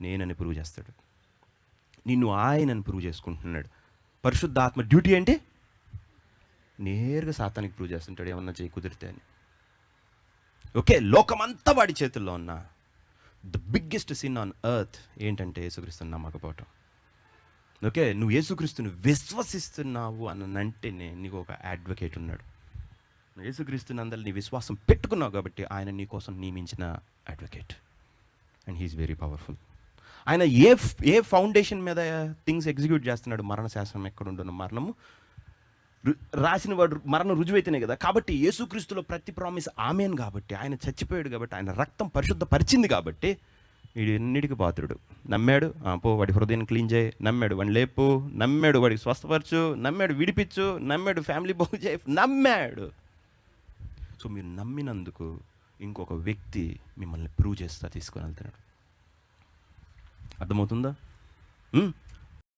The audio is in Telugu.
నేనని ప్రూవ్ చేస్తాడు. నిన్ను ఆయనని ప్రూవ్ చేసుకుంటున్నాడు. పరిశుద్ధాత్మ డ్యూటీ ఏంటి? నేరుగా సాతానికి ప్రూవ్ చేస్తుంటాడు, ఏమన్నా చేయి కుదిరితే అని. ఓకే, లోకమంతా వాడి చేతుల్లో ఉన్నా the biggest sin on earth ఏంటంటే యేసుక్రీస్తుని నమ్మకపోవటం. ఓకే, నువ్వు యేసుక్రీస్తుని విశ్వసిస్తున్నావు అని అంటేనే నీకు ఒక అడ్వకేట్ ఉన్నాడు. నువ్వు యేసుక్రీస్తుని అందరి నీ విశ్వాసం పెట్టుకున్నావు కాబట్టి ఆయన నీ కోసం నియమించిన advocate. And he is very powerful. ఆయన ఏ ఫౌండేషన్ మీద థింగ్స్ ఎగ్జిక్యూట్ చేస్తున్నాడు? మరణ శాసనం ఎక్కడ ఉండును, మరణము రాసిన వాడు మరణం రుజువైతేనే కదా. కాబట్టి యేసుక్రీస్తులో ప్రతి ప్రామిస్ ఆమెన్ కాబట్టి, ఆయన చచ్చిపోయాడు కాబట్టి, ఆయన రక్తం పరిశుద్ధపరిచింది కాబట్టి వీడు ఎన్నిటికి పాత్రుడు. నమ్మాడు, పో వాడి హృదయం క్లీన్ చేయి, నమ్మాడు వాడిని లేపు, నమ్మాడు వాడికి స్వస్థపరచు, నమ్మాడు విడిపించు, నమ్మాడు ఫ్యామిలీ బాగు చేయి, నమ్మాడు. సో మీరు నమ్మినందుకు ఇంకొక వ్యక్తి మిమ్మల్ని ప్రూవ్ చేస్తా తీసుకొని వెళ్తున్నాడు. అర్థమవుతుందా?